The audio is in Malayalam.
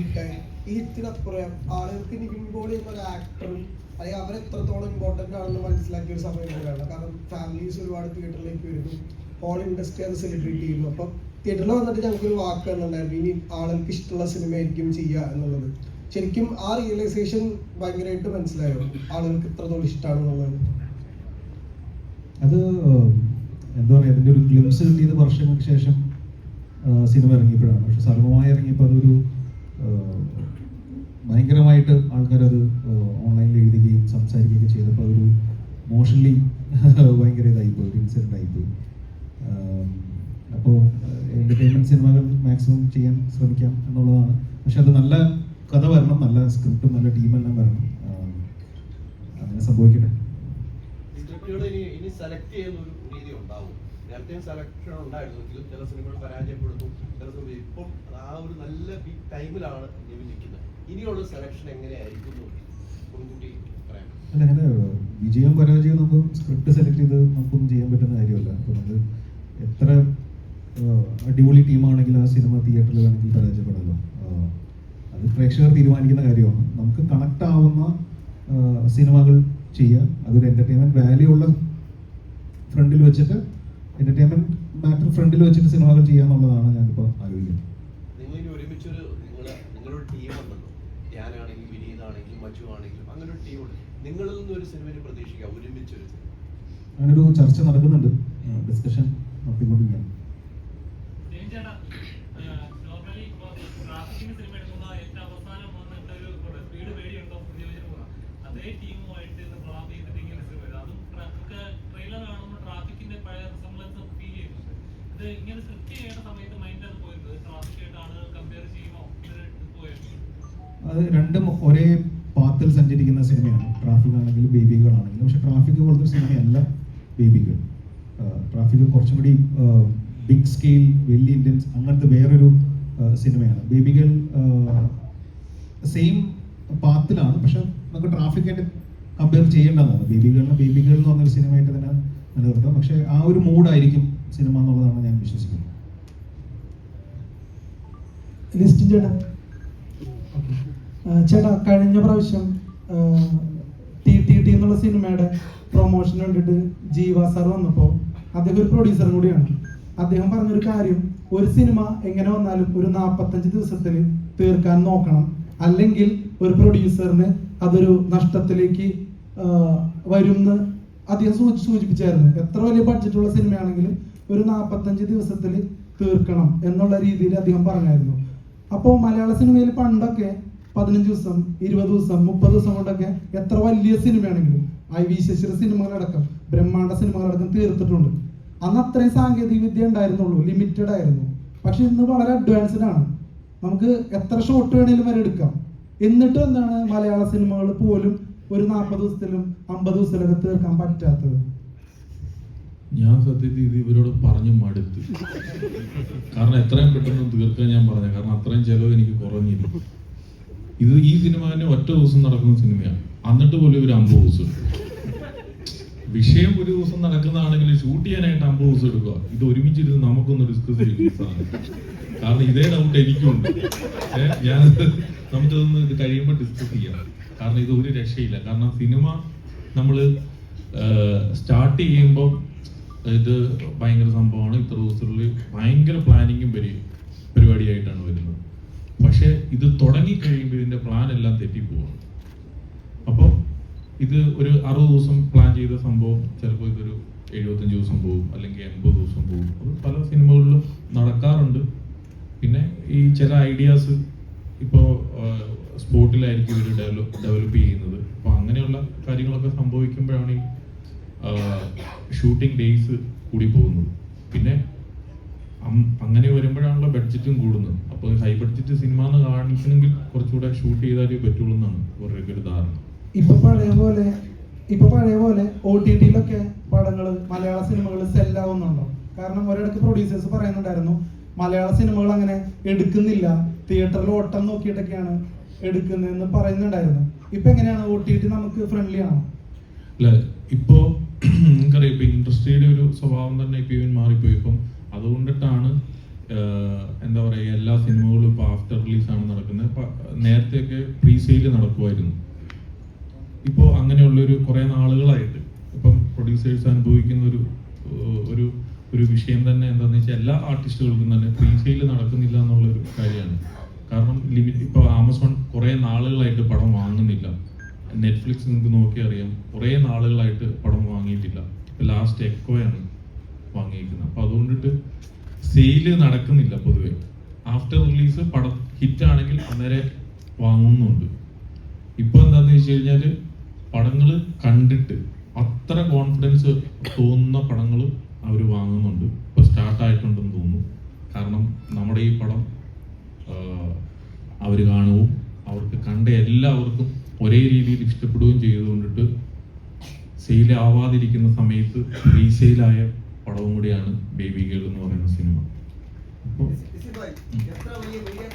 ഹിറ്റായി. ഈ ഹിറ്റിനപ്പുറം ആളുകൾക്ക് നിവിൻ പോളി എന്നൊരു ആക്ടറും അല്ലെങ്കിൽ അവരെത്രത്തോളം ഇമ്പോർട്ടൻ്റ് ആണെന്ന് മനസ്സിലാക്കിയ ഒരു സമയം കൂടെയാണ്. കാരണം ഫാമിലീസ് ഒരുപാട് തിയേറ്ററിലേക്ക് വരുന്നു, ഹോൾ ഇൻഡസ്ട്രി അത് സെലിബ്രേറ്റ് ചെയ്യുന്നു. അപ്പം തിയേറ്ററിൽ വന്നിട്ട് ഞങ്ങൾക്കൊരു വാക്ക് തന്നിട്ടുണ്ടായിരുന്നു, ഇനി ആളുകൾക്ക് ഇഷ്ടമുള്ള സിനിമ ആയിരിക്കും ചെയ്യുക എന്നുള്ളത്. ശരിക്കും ആ റിയലൈസേഷൻ ഭയങ്കരമായിട്ട് മനസ്സിലായോ, ആളുകൾക്ക് ഇത്രത്തോളം ഇഷ്ടമാണെന്നുള്ളത്? അത് എന്താ പറയുക, അതിൻ്റെ ഒരു ഗ്ലിംസ് കിട്ടിയത് വർഷങ്ങൾക്ക് ശേഷം സിനിമ ഇറങ്ങിയപ്പോഴാണ്. പക്ഷെ സർവമായി ഇറങ്ങിയപ്പോൾ അതൊരു ഭയങ്കരമായിട്ട് ആൾക്കാരത് ഓൺലൈനിൽ എഴുതുകയും സംസാരിക്കുകയൊക്കെ ചെയ്തപ്പോൾ അതൊരു മോഷണലി ഭയങ്കര ഇതായിപ്പോയി, ഒരു ഇൻസിഡൻ്റ് ആയിപ്പോയി. അപ്പോൾ എൻ്റർടൈൻമെൻറ്റ് സിനിമകൾ മാക്സിമം ചെയ്യാൻ ശ്രമിക്കാം എന്നുള്ളതാണ്. പക്ഷെ അത് നല്ല കഥ വരണം, നല്ല സ്ക്രിപ്റ്റും നല്ല ടീമെല്ലാം വരണം. അങ്ങനെ സംഭവിക്കട്ടെ. ഇനി സെലക്ട് ചെയ്യുന്ന ഒരു രീതി ഉണ്ടാവും. നേരത്തെയും സെലക്ഷൻ ഉണ്ടായിരുന്നു, ചില സിനിമകൾ പരാജയപ്പെടുന്നു, ചില സിനിമ ഇപ്പം ആ ഒരു നല്ല ബിഗ് ടൈമിലാണ് നിൽക്കുന്നത്. ഇനിയുള്ള സെലക്ഷൻ എങ്ങനെയായിരിക്കും മുൻകൂട്ടി പറയാം? അല്ല, അങ്ങനെ വിജയം പരാജയം നമുക്ക് സ്ക്രിപ്റ്റ് സെലക്ട് ചെയ്ത് നമുക്കൊന്നും ചെയ്യാൻ പറ്റുന്ന കാര്യമല്ല. അപ്പോൾ നമ്മൾ എത്ര അടിപൊളി ടീമാണെങ്കിൽ ആ സിനിമ തിയേറ്ററിൽ വേണമെങ്കിൽ പരാജയപ്പെടാമല്ലോ. അത് പ്രേക്ഷകർ തീരുമാനിക്കുന്ന കാര്യമാണ്. നമുക്ക് കണക്ട് ആവുന്ന സിനിമകൾ ചെയ്യുക, അതൊരു എൻ്റർടൈൻമെൻറ്റ് വാല്യൂ ഉള്ള ഫ്രണ്ടിൽ വെച്ചിട്ട്, എൻ്റർടൈൻമെൻറ്റ് മാറ്റർ ഫ്രണ്ടിൽ വെച്ചിട്ട് സിനിമകൾ ചെയ്യുക എന്നുള്ളതാണ് ഞാനിപ്പോൾ ആലോചിക്കുന്നത്. നിങ്ങൾ ഒരുമിച്ചൊരു നിങ്ങളൊരു ടീമുണ്ടല്ലോ, ഞാനാണെങ്കിലും വിനീതാണെങ്കിലും മജു ആണെങ്കിലും അങ്ങനെ ഒരു ടീമുണ്ട്. നിങ്ങളിൽ നിന്നൊരു സിനിമയിൽ പ്രതീക്ഷിക്കാം ഒരുമിച്ചൊരു അങ്ങനൊരു ചർച്ച നടക്കുന്നുണ്ട്, ഡിസ്കഷൻ നടത്തിക്കൊണ്ടിരിക്കുകയാണ്. അത് രണ്ടും ഒരേ പാത്തിൽ സഞ്ചരിക്കുന്ന സിനിമയാണ്. ട്രാഫിക് ആണെങ്കിലും ബേബികളാണെങ്കിലും. പക്ഷെ ട്രാഫിക് പോലത്തെ സിനിമയല്ല ബേബികൾ. ട്രാഫിക് കുറച്ചും കൂടി ബിഗ് സ്കെയിൽ, വലിയ ഇന്ത്യൻസ്, അങ്ങനത്തെ വേറൊരു സിനിമയാണ്. ബേബികൾ സെയിം പാത്തിലാണ്, പക്ഷെ നമുക്ക് ട്രാഫിക്കായിട്ട് കമ്പയർ ചെയ്യേണ്ടതാണ്. ബേബികൾ എന്ന് പറഞ്ഞൊരു സിനിമയായിട്ട് തന്നെ നിലനിർത്താം. പക്ഷെ ആ ഒരു മൂഡായിരിക്കും സിനിമ എന്നുള്ളതാണ് ഞാൻ വിശ്വസിക്കുന്നത്. ചേട്ടാ, കഴിഞ്ഞ പ്രാവശ്യം ടി എന്നുള്ള സിനിമയുടെ പ്രൊമോഷന് വേണ്ടിയിട്ട് ജീവ സാർ വന്നപ്പോൾ അദ്ദേഹം ഒരു പ്രൊഡ്യൂസറും കൂടിയാണ്. അദ്ദേഹം പറഞ്ഞൊരു കാര്യം, ഒരു സിനിമ എങ്ങനെ വന്നാലും ഒരു 45 ദിവസത്തിൽ തീർക്കാൻ നോക്കണം, അല്ലെങ്കിൽ ഒരു പ്രൊഡ്യൂസറിന് അതൊരു നഷ്ടത്തിലേക്ക് വരുമെന്ന് അദ്ദേഹം സൂചിപ്പിച്ചായിരുന്നു. എത്ര വലിയ ബഡ്ജറ്റുള്ള സിനിമയാണെങ്കിലും ഒരു 45 ദിവസത്തിൽ തീർക്കണം എന്നുള്ള രീതിയിൽ അദ്ദേഹം പറഞ്ഞായിരുന്നു. അപ്പോൾ മലയാള സിനിമയിൽ പണ്ടൊക്കെ 15 ദിവസം, 20 ദിവസം, 30 ദിവസം കൊണ്ടൊക്കെ എത്ര വലിയ സിനിമയാണെങ്കിലും IV ശശിയുടെ സിനിമകളടക്കം, ബ്രഹ്മാണ്ഡ സിനിമകളടക്കം തീർത്തിട്ടുണ്ട്. അന്ന് അത്രയും സാങ്കേതിക വിദ്യ ഉണ്ടായിരുന്നുള്ളൂ, ലിമിറ്റഡ് ആയിരുന്നു. പക്ഷെ ഇന്ന് വളരെ അഡ്വാൻസ്ഡ് ആണ്, നമുക്ക് എത്ര ഷോട്ട് വേണേലും വരെ എടുക്കാം. എന്നിട്ടും എന്താണ് മലയാള സിനിമകൾ പോലും ഒരു 40 ദിവസത്തിലും 50 ദിവസത്തിലൊക്കെ തീർക്കാൻ പറ്റാത്തത്? ഞാൻ സത്യത്തിൽ ഇത് ഇവരോട് പറഞ്ഞു മടുത്ത്. കാരണം എത്രയും പെട്ടെന്ന് തീർക്കാൻ ഞാൻ പറഞ്ഞു, കാരണം അത്രയും ചെലവ് എനിക്ക് കുറഞ്ഞില്ല. ഈ സിനിമ തന്നെ ഒറ്റ ദിവസം നടക്കുന്ന സിനിമയാണ്, എന്നിട്ട് പോലും ഒരു 50 ദിവസം എടുക്കും. വിഷയം ഒരു ദിവസം നടക്കുന്നതാണെങ്കിൽ ഷൂട്ട് ചെയ്യാനായിട്ട് 50 ദിവസം എടുക്കുക. ഇത് ഒരുമിച്ചിരുന്ന് നമുക്കൊന്ന് ഡിസ്കസ് ചെയ്യുന്നതാണ്. കാരണം ഇതേ ഡൗട്ട് എനിക്കുണ്ട്. നമുക്കതൊന്ന് ഇത് കഴിയുമ്പോൾ ഡിസ്കസ് ചെയ്യാം. കാരണം ഇത് ഒരു രക്ഷയില്ല. കാരണം സിനിമ നമ്മൾ സ്റ്റാർട്ട് ചെയ്യുമ്പോൾ ഇത് ഭയങ്കര സംഭവമാണ്. ഇത്ര ദിവസത്തിനുള്ളിൽ ഭയങ്കര പ്ലാനിങ്ങും പരിപാടിയായിട്ടാണ് വരുന്നത്. പക്ഷെ ഇത് തുടങ്ങി കഴിയുമ്പോൾ ഇതിന്റെ പ്ലാൻ എല്ലാം തെറ്റിപ്പോവാണ്. അപ്പോൾ ഇത് ഒരു 60 ദിവസം പ്ലാൻ ചെയ്ത സംഭവം ചിലപ്പോൾ ഇതൊരു 75 ദിവസം പോകും, അല്ലെങ്കിൽ 80 ദിവസം പോകും. അത് പല സിനിമകളിലും നടക്കാറുണ്ട്. പിന്നെ ഈ ചില ഐഡിയാസ് ഇപ്പോൾ സ്പോട്ടിലായിരിക്കും ഇവർ ഡെവലപ്പ് ചെയ്യുന്നത്. അപ്പോൾ അങ്ങനെയുള്ള കാര്യങ്ങളൊക്കെ സംഭവിക്കുമ്പോഴാണ് ഈ ഷൂട്ടിംഗ് ഡേയ്സ് കൂടി പോകുന്നത്. പിന്നെ അങ്ങനെ വരുമ്പോഴാണല്ലോ ബഡ്ജറ്റും കൂടുന്നത്. അപ്പോൾ ഹൈ ബഡ്ജറ്റ് സിനിമ എന്ന് കാണിക്കണമെങ്കിൽ കുറച്ചുകൂടെ ഷൂട്ട് ചെയ്താലേ പറ്റുള്ളൂ എന്നാണ് അവരുടെയൊക്കെ ഒരു ധാരണ. ഇപ്പൊ പഴയ പോലെ OTT-ലൊക്കെ പടങ്ങൾ, മലയാള സിനിമകൾ സെല്ലാവുന്നുണ്ടോ? കാരണം ഒരിടക്ക് പ്രൊഡ്യൂസേഴ്സ് പറയുന്നുണ്ടായിരുന്നു, മലയാള സിനിമകൾ അങ്ങനെ എടുക്കുന്നില്ല, തിയേറ്ററിൽ ഓട്ടം നോക്കിയിട്ടൊക്കെയാണ് എടുക്കുന്നതെന്ന് പറയുന്നുണ്ടായിരുന്നു. ഇപ്പൊ എങ്ങനെയാണ്? OTT നമുക്ക് ഫ്രണ്ട്ലി ആണോ? അല്ല, ഇപ്പോ നിങ്ങൾക്കറിയാം, ഇപ്പൊ ഇൻഡസ്ട്രിയുടെ ഒരു സ്വഭാവം തന്നെ ഇപ്പൊ ഇവൻ മാറിപ്പോയി. ഇപ്പം അതുകൊണ്ടിട്ടാണ് എന്താ പറയുക, എല്ലാ സിനിമകളും ഇപ്പോൾ ആഫ്റ്റർ റിലീസാണ് നടക്കുന്നത്. നേരത്തെയൊക്കെ പ്രീ സെയിൽ നടക്കുമായിരുന്നു. ഇപ്പോൾ അങ്ങനെയുള്ളൊരു കുറേ നാളുകളായിട്ട് ഇപ്പം പ്രൊഡ്യൂസേഴ്സ് അനുഭവിക്കുന്ന ഒരു വിഷയം തന്നെ എന്താണെന്ന് വെച്ചാൽ എല്ലാ ആർട്ടിസ്റ്റുകൾക്കും തന്നെ പ്രീ സെയിൽ നടക്കുന്നില്ല എന്നുള്ളൊരു കാര്യമാണ്. കാരണം ഇപ്പോൾ ആമസോൺ കുറേ നാളുകളായിട്ട് പടം വാങ്ങുന്നില്ല. നെറ്റ്ഫ്ലിക്സ് നിങ്ങൾക്ക് നോക്കി അറിയാം, കുറേ നാളുകളായിട്ട് പടം വാങ്ങിയിട്ടില്ല. ഇപ്പോൾ ലാസ്റ്റ് എക്കോയാണ് വാങ്ങിയിരിക്കുന്നത്. അപ്പോൾ അതുകൊണ്ടിട്ട് സെയില് നടക്കുന്നില്ല പൊതുവെ. ആഫ്റ്റർ റിലീസ് പടം ഹിറ്റാണെങ്കിൽ അന്നേരം വാങ്ങുന്നുണ്ട്. ഇപ്പോൾ എന്താണെന്ന് വെച്ച് കഴിഞ്ഞാൽ പടങ്ങൾ കണ്ടിട്ട് അത്ര കോൺഫിഡൻസ് തോന്നുന്ന പടങ്ങൾ അവർ വാങ്ങുന്നുണ്ട്. ഇപ്പോൾ സ്റ്റാർട്ടായിട്ടുണ്ടെന്ന് തോന്നുന്നു. കാരണം നമ്മുടെ ഈ പടം അവർ കാണുകയും അവർക്ക് കണ്ട എല്ലാവർക്കും ഒരേ രീതിയിൽ ഇഷ്ടപ്പെടുകയും ചെയ്തുകൊണ്ടിട്ട് സെയിലാവാതിരിക്കുന്ന സമയത്ത് റീസെയിലായ പടവും കൂടിയാണ് ബേബി ഗേൾ എന്ന് പറയുന്ന സിനിമ. അപ്പോൾ എത്ര വലിയ